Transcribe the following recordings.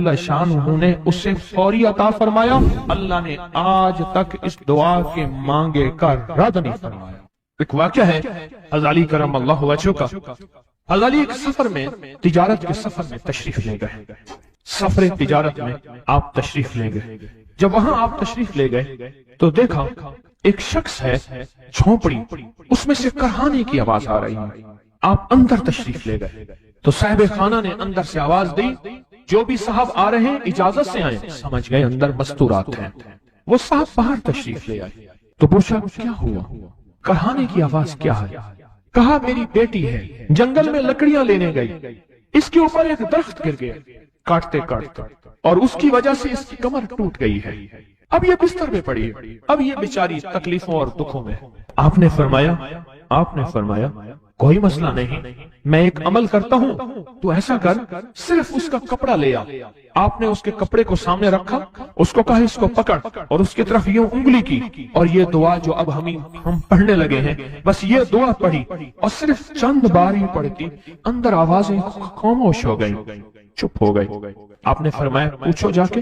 اللہ شانہ نے اسے فوری عطا فرمایا. اللہ نے آج تک اس دعا کے مانگے کا رد نہیں فرمایا. ایک واقعہ ہے حضرت علی کرم اللہ وجہہ کا. حضرت علی ایک سفر میں تجارت کے سفر میں تشریف لے گئے. سفر تجارت میں آپ تشریف لے گئے. جب وہاں آپ تشریف لے گئے تو دیکھا ایک شخص ہے جھونپڑی, اس میں سے کرہانے کی آواز آ رہی ہے. آپ اندر تشریف لے گئے تو صاحب خانہ نے اندر سے آواز دی, جو بھی صاحب آ رہے ہیں اجازت سے آئیں. سمجھ گئے اندر مستورات ہیں. وہ صاحب باہر تشریف لے آئے تو پوچھا کیا ہوا, کرہانے کی آواز کیا ہے؟ کہا میری بیٹی ہے, جنگل میں لکڑیاں لینے گئی, اس کے اوپر ایک درخت گر گیا کاٹتے کاٹتے, اور اس کی وجہ سے اس کی کمر ٹوٹ گئی ہے. اب یہ بستر میں پڑی ہے, اب یہ بیچاری تکلیفوں اور دکھوں میں. آپ نے فرمایا کوئی مسئلہ نہیں, میں ایک عمل کرتا ہوں, تو ایسا کر صرف اس کا کپڑا لے آ. آپ نے اس کے کپڑے کو سامنے رکھا, اس کو کہا اس کو پکڑ, اور اس کی طرف یوں انگلی کی, اور یہ دعا جو اب ہم پڑھنے لگے ہیں, بس یہ دعا پڑھی, اور صرف چند بار ہی پڑھتی اندر آوازیں خاموش ہو گئی, چپ ہو گئی. آپ نے فرمایا پوچھو جا کے.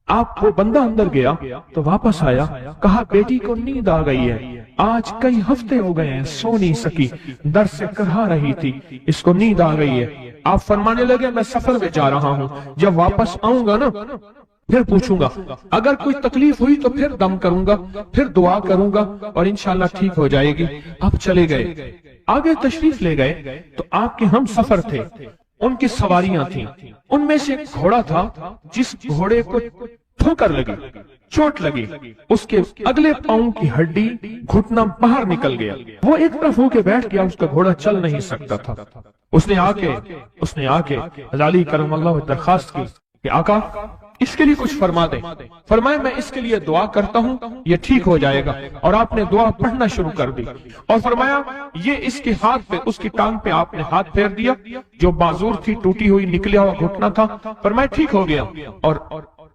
آپ وہ بندہ اندر گیا تو واپس آیا, کہا بیٹی کو نیند آ گئی ہے, آج کئی ہفتے ہو گئے ہیں سو نہیں سکی, در سے کرہا رہی تھی, اس کو نیند آ گئی ہے. آپ فرمانے لگے میں سفر میں جا رہا ہوں, جب واپس آؤں گا نا پھر پوچھوں گا, اگر کوئی تکلیف ہوئی تو پھر دم کروں گا, پھر دعا کروں گا, اور انشاءاللہ ٹھیک ہو جائے گی. آپ چلے گئے, آگے تشریف لے گئے تو آپ کے ہم سفر تھے, ان کی سواریاں تھیں. ان میں سے ایک گھوڑا تھا جس گھوڑے کو ٹھوکر لگی, چوٹ لگی, اس کے اگلے پاؤں کی ہڈی گھٹنا باہر نکل گیا. وہ ایک طرف ہو کے بیٹھ گیا, اس کا گھوڑا چل نہیں سکتا تھا. اس نے آ کے حضرت علی کرم اللہ درخواست کی کہ آقا اس کے لیے کچھ فرما دیں. فرمایا میں اس کے لیے دعا کرتا ہوں, یہ ٹھیک ہو جائے گا. اور آپ نے دعا پڑھنا شروع کر دی, اور فرمایا یہ اس کے ہاتھ پہ, اس کی ٹانگ پہ آپ نے ہاتھ پھیر دیا, جو معذور تھی ٹوٹی ہوئی نکلیا ہوا گھٹنا تھا. فرمایا ٹھیک ہو گیا. اور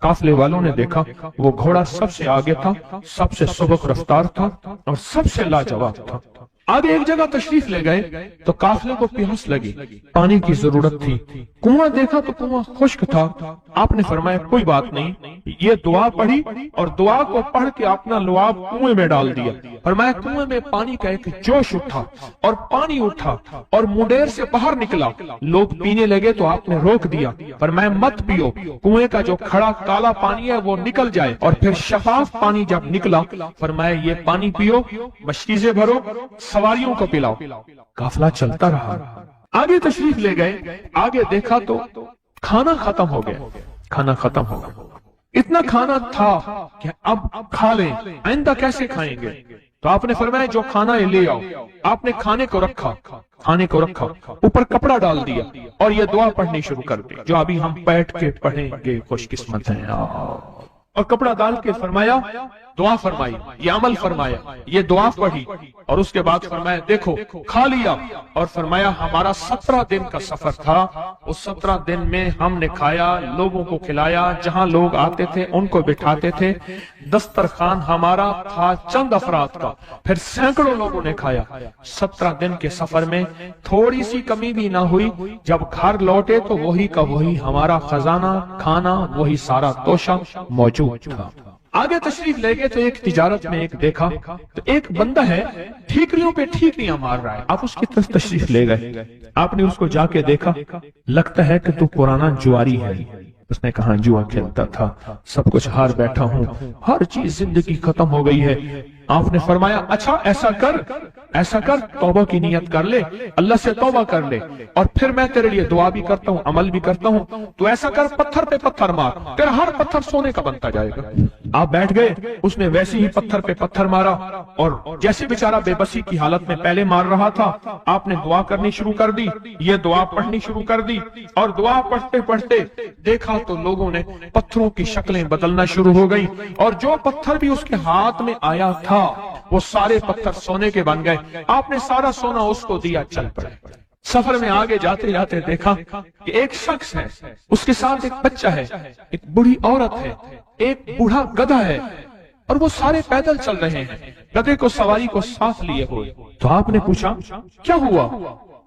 قافلے والوں نے دیکھا وہ گھوڑا سب سے آگے تھا, سب سے سبک رفتار تھا, اور سب سے لاجواب تھا. آگے ایک جگہ تشریف لے گئے تو قافلے کو پیاس لگی, پانی کی ضرورت تھی. کنواں دیکھا تو کنواں خشک تھا. آپ نے فرمایا کوئی بات نہیں, یہ دعا پڑھی, اور دعا کو پڑھ کے اپنا لعاب کنویں میں ڈال دیا. فرمایا کنویں میں پانی کا ایک جوش اٹھا, اور پانی اٹھا اور منڈیر سے باہر نکلا. لوگ پینے لگے تو آپ نے روک دیا. فرمایا مت پیو, کنویں کا جو کھڑا کالا پانی ہے وہ نکل جائے, اور پھر شفاف پانی جب نکلا فرمایا یہ پانی پیو, مشکیزیں بھرو, سواریوں کو پلاؤ. قافلہ چلتا رہا. آگے تشریف لے گئے, آگے دیکھا تو کھانا ختم ہو گیا. اتنا کھانا تھا کہ اب کھا لیں, آئندہ کیسے کھائیں گے؟ تو آپ نے فرمایا جو کھانا ہے لے آؤ. آپ نے کھانے کو رکھا, اوپر کپڑا ڈال دیا, اور یہ دعا پڑھنی شروع کر دی جو ابھی ہم بیٹھ کے پڑھیں گے, خوش قسمت ہیں. اور کپڑا ڈال کے فرمایا دعا فرمائی, یہ عمل فرمایا, یہ دعا پڑھی, اور اس کے بعد فرمایا دیکھو کھا لیا. اور فرمایا ہمارا 17 دن کا سفر تھا, اس 17 دن میں ہم نے کھایا, لوگوں کو کھلایا, جہاں لوگ آتے تھے ان کو بٹھاتے تھے. دسترخوان ہمارا تھا چند افراد کا, پھر سینکڑوں لوگوں نے کھایا. 17 دن کے سفر میں تھوڑی سی کمی بھی نہ ہوئی. جب گھر لوٹے تو وہی کا وہی ہمارا خزانہ, کھانا وہی سارا توشہ موجود تھا. آگے تشریف لے گئے تو ایک تجارت میں ایک دیکھا تو ایک بندہ ہے ٹھیکریوں پہ ٹھیکریاں مار رہا ہے. آپ اس کی طرف تشریف لے گئے, آپ نے اس کو جا کے دیکھا, لگتا ہے کہ تو پرانا جواری ہے. اس نے کہا جوا کھیلتا تھا, سب کچھ ہار بیٹھا ہوں, ہر چیز زندگی ختم ہو گئی ہے. آپ نے فرمایا اچھا ایسا کر توبہ کی نیت کر لے, اللہ سے توبہ کر لے, اور پھر میں تیرے لیے دعا بھی کرتا ہوں, عمل بھی کرتا ہوں. تو ایسا کر پتھر پہ پتھر مار, تیرا ہر پتھر سونے کا بنتا جائے گا. آپ بیٹھ گئے, اس نے ویسے ہی پتھر پہ پتھر مارا, اور جیسے بیچارہ بے بسی کی حالت میں پہلے مار رہا تھا, آپ نے دعا کرنی شروع کر دی, یہ دعا پڑھنی شروع کر دی. اور دعا پڑھتے پڑھتے دیکھا تو لوگوں نے پتھروں کی شکلیں بدلنا شروع ہو گئی, اور جو پتھر بھی اس کے ہاتھ میں آیا تھا وہ سارے پتھر سونے کے بن گئے. آپ نے سارا سونا اس کو دیا, چل پڑے. سفر میں آگے جاتے جاتے دیکھا کہ ایک شخص ہے, اس کے ساتھ ایک بچہ ہے, ایک بوڑھی عورت ہے, ایک بوڑھا گدھا ہے, اور وہ سارے پیدل چل رہے ہیں, گدھے کو سواری کو ساتھ لیے ہوئے. تو آپ نے پوچھا کیا ہوا؟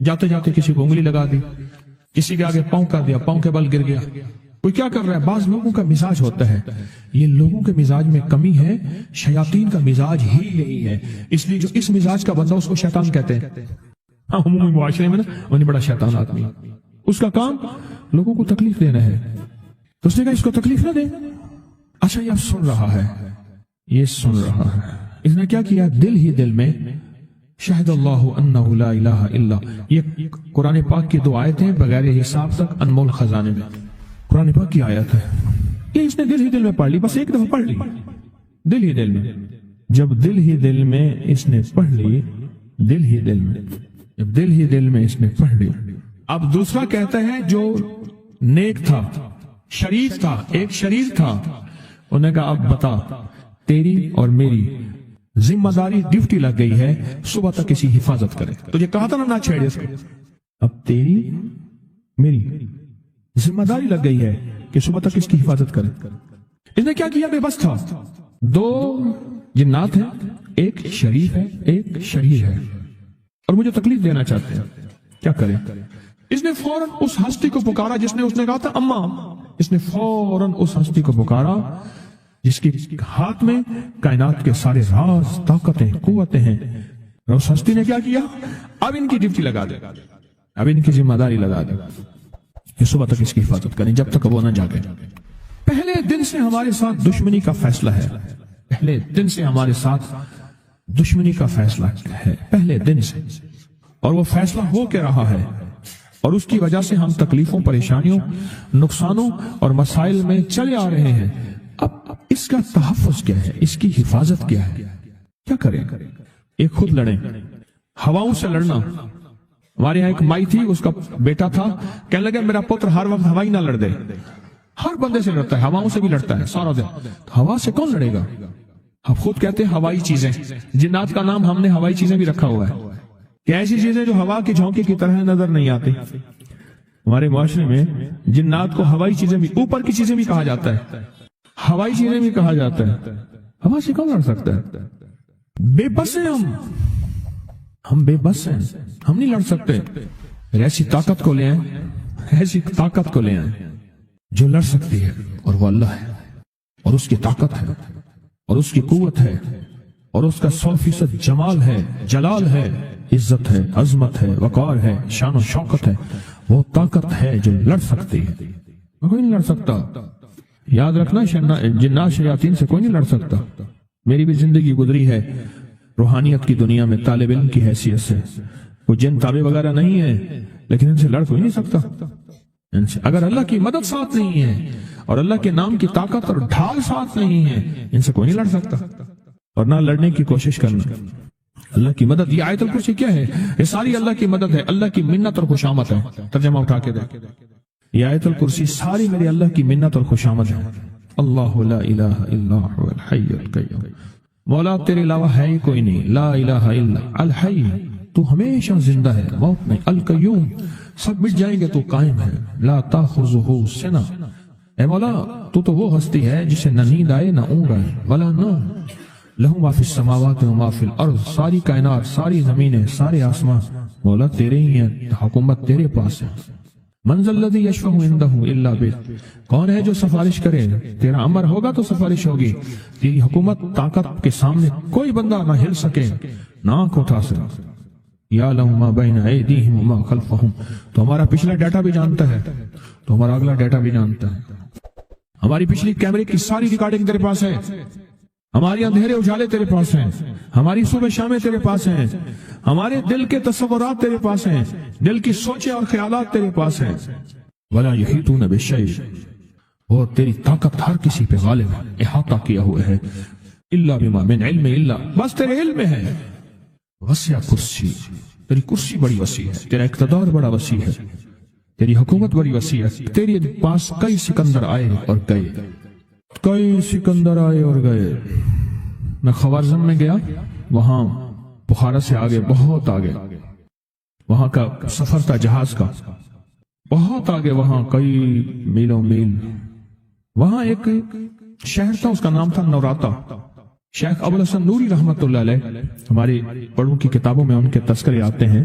جاتے جاتے کسی کو انگلی لگا دی، کسی کے آگے پاؤں کر دیا، پاؤں کے بل گر گیا، کوئی کیا کر رہا ہے۔ بعض لوگوں کا مزاج ہوتا ہے، یہ لوگوں کے مزاج میں کمی ہے، شیاطین کا مزاج ہی نہیں ہے، اس لیے جو اس مزاج کا بندہ اس کو شیطان کہتے ہیں۔ ہاں عمومی معاشرے میں نا وہ بڑا شیطان آدمی، اس کا کام لوگوں کو تکلیف دینا ہے، تو اس نے کہا اس کو تکلیف نہ دے۔ اچھا یہ اب سن رہا ہے، یہ سن رہا ہے، اس نے کیا کیا، دل ہی دل میں شہد اللہ انہ لا الہ الا، یہ قرآن پاک کی 2 آیتیں بغیر حساب تک انمول خزانے میں، قرآن پاک کی آیت ہے، یہ اس نے دل ہی دل میں پڑھ لی، بس ایک دفعہ پڑھ لی دل ہی دل میں۔ جب دل ہی دل میں اس نے پڑھ لی، دل ہی دل میں، جب دل ہی دل میں اس نے پڑھ لی، اب دوسرا کہتا ہے جو نیک تھا، شریف تھا، ایک شریف تھا، انہوں نے کہا اب بتا، تیری اور میری ذمہ داری ڈیوٹی لگ گئی ہے، صبح تک کسی حفاظت کرے، تجھے کہا تھا نہ چھیڑے اس کو، اب تیری میری ذمہ داری لگ گئی ہے کہ صبح تک اس کی حفاظت کرے۔ اس نے کیا کیا، بے بس تھا، 2 جنات ہیں، ایک شریف ہے ایک شریر ہے، اور مجھے تکلیف دینا چاہتے ہیں، کیا کریں۔ اس نے فوراً اس ہستی کو پکارا جس نے کہا تھا اماں، اس نے فوراً اس ہستی کو پکارا جس کے ہاتھ میں کائنات کے سارے راز، طاقتیں، قوتیں ہیں، اور اس ہستی نے کیا کیا، اب ان کی ڈیوٹی لگا دے، اب ان کی ذمہ داری لگا دے کہ صبح تک اس کی حفاظت کریں جب تک وہ نہ جاگے۔ پہلے دن سے ہمارے ساتھ دشمنی کا فیصلہ ہے، پہلے دن سے ہمارے ساتھ دشمنی کا فیصلہ ہے، پہلے دن سے، اور وہ فیصلہ ہو کے رہا ہے، اور اس کی وجہ سے ہم تکلیفوں، پریشانیوں، نقصانوں اور مسائل میں چلے آ رہے ہیں۔ اب اس کا تحفظ کیا ہے، اس کی حفاظت کیا ہے، کیا کریں۔ ایک خود لڑیں، ہواؤں سے لڑنا۔ ہمارے یہاں ایک مائی تھی، اس کا بیٹا تھا، کہنے لگا میرا پتر ہر وقت ہوائی نہ لڑ دے، ہر بندے سے لڑتا ہے، ہواؤں سے بھی لڑتا ہے سارا دن، ہوا سے کون لڑے گا۔ ہم خود کہتے ہیں ہوائی چیزیں، جنات کا نام ہم نے ہوائی چیزیں بھی رکھا ہوا ہے، کہ ایسی چیزیں جو ہوا کی جھونکے کی طرح نظر نہیں آتی۔ ہمارے معاشرے میں جنات کو ہوائی چیزیں بھی، اوپر کی چیزیں بھی کہا جاتا ہے، ہوائی چیزیں بھی کہا جاتا ہے۔ ہوا سے کون لڑ سکتا ہے، بے بس ہیں ہم بے بس ہیں، ہم نہیں لڑ سکتے۔ ایسی طاقت کو لے آئیں، ایسی طاقت کو لے آئیں جو لڑ سکتی ہے، اور وہ اللہ ہے، اور اس کی طاقت ہے، اور اس کی قوت ہے، اور اس کا 100% جمال ہے، جلال ہے، عزت ہے، عظمت ہے، وقار ہے، شان و شوکت ہے۔ وہ طاقت ہے جو لڑ سکتی ہے، کوئی نہیں لڑ سکتا۔ یاد رکھنا، جنات شیاطین سے کوئی نہیں لڑ سکتا۔ میری بھی زندگی گزری ہے روحانیت کی دنیا میں طالب علم کی حیثیت سے، کوئی جن تابع وغیرہ نہیں ہے، لیکن ان سے لڑ کوئی نہیں سکتا۔ ان سے اگر اللہ کی مدد ساتھ نہیں ہے اور اللہ کے نام کی طاقت اور ڈھال ساتھ نہیں ہے، ان سے کوئی نہیں لڑ سکتا، اور نہ لڑنے کی کوشش کرنا۔ اللہ کی مدد، یہ آیت الکرسی کیا ہے، یہ ساری اللہ کی مدد ہے، اللہ کی منت اور خوشامد ہے۔ ترجمہ اٹھا کے دیکھ، یہ آیت الکرسی ساری میری اللہ کی منت اور خوشامد ہے۔ اللہ لا الہ الا هو الحی القیوم، مولا تیرے علاوہ ہے ہی کوئی نہیں، لا الہ الا الحی، تو ہمیشہ زندہ ہے، موت نہیں، القیوم، سب مٹ جائیں گے تو قائم ہے، لا تاخذہ سنہ، اے مولا تو وہ ہستی ہے جسے نہ نیند آئے نہ اونگ آئے، ولا نوم، لہو ما فی السماوات و ما فی الارض، ساری کائنات، ساری زمینیں، سارے آسمان مولا تیرے ہی ہیں، حکومت تیرے پاس ہے۔ من ذا الذی یشفع عندہ الا بإذنہ، کون ہے جو سفارش کرے، تیرا امر ہوگا تو سفارش ہوگی، تیری حکومت طاقت کے سامنے کوئی بندہ نہ ہل سکے، نہ آنکھ اٹھا سکے۔ یعلم ما بین ایدیہم وما خلفہم، تو ہمارا پچھلا ڈیٹا بھی جانتا ہے، تو ہمارا اگلا ڈیٹا بھی جانتا ہے، ہماری پچھلی کیمرے کی ساری ریکارڈنگ تیرے پاس ہے، ہماری اندھیرے اجالے تیرے پاس ہیں، ہماری صبح شامیں تیرے پاس ہیں، ہمارے دل کے تصورات تیرے پاس ہیں، دل کی سوچیں اور خیالات تیرے پاس ہیں۔ ولا یحیطون بشیء، اور تیری طاقت ہر کسی پہ غالب ہے، احاطہ کیا ہوا ہے، الا بما من علم، الا بس تیرے علم میں ہے۔ وسع کرسی، تیری کرسی بڑی وسیع ہے، تیرا اقتدار بڑا وسیع ہے، تیری حکومت بڑی وسیع ہے، تیرے پاس کئی سکندر آئے اور گئے، کئی سکندر آئے اور گئے۔ میں خوارزم میں گیا، وہاں بخارا سے آگے، بہت آگے، وہاں کا سفر تھا جہاز کا، بہت آگے، وہاں کئی میلوں میل، وہاں ایک شہر تھا، اس کا نام تھا نوراتا۔ شیخ ابوالحسن نوری رحمت اللہ علیہ، ہماری بڑوں کی کتابوں میں ان کے تذکرے آتے ہیں،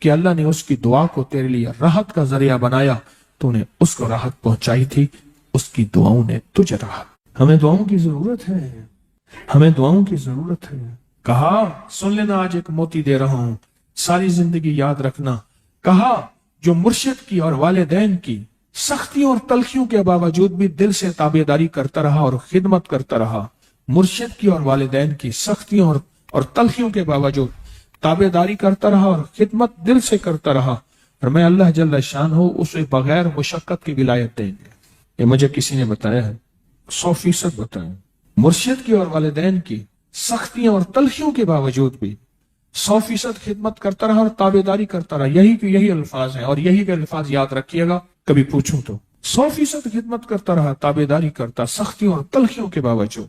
کہ اللہ نے اس کی دعا کو تیرے لیے راحت کا ذریعہ بنایا، تو نے اس کو راحت پہنچائی تھی، اس کی دعاؤں نے تجھے راحت۔ ہمیں دعاؤں کی ضرورت ہے، ہمیں دعاؤں کی ضرورت ہے۔ کہا سن لینا، آج ایک موتی دے رہا ہوں، ساری زندگی یاد رکھنا۔ کہا جو مرشد کی اور والدین کی سختیوں اور تلخیوں کے باوجود بھی دل سے تابعداری کرتا رہا اور خدمت کرتا رہا، مرشد کی اور والدین کی سختیوں اور تلخیوں کے باوجود تابعداری کرتا رہا اور خدمت دل سے کرتا رہا، اور میں اللہ جل شان ہو اسے بغیر مشقت کی ولایت دیں گے۔ یہ مجھے کسی نے بتایا ہے، 100% بتایا۔ مرشد کی اور والدین کی سختیوں اور تلخیوں کے باوجود بھی 100% خدمت کرتا رہا اور تابعداری کرتا رہا۔ یہی الفاظ ہیں، اور یہی کے الفاظ یاد رکھیے گا کبھی پوچھوں تو۔ 100% خدمت کرتا رہا، تابعداری کرتا، سختیوں اور تلخیوں کے باوجود۔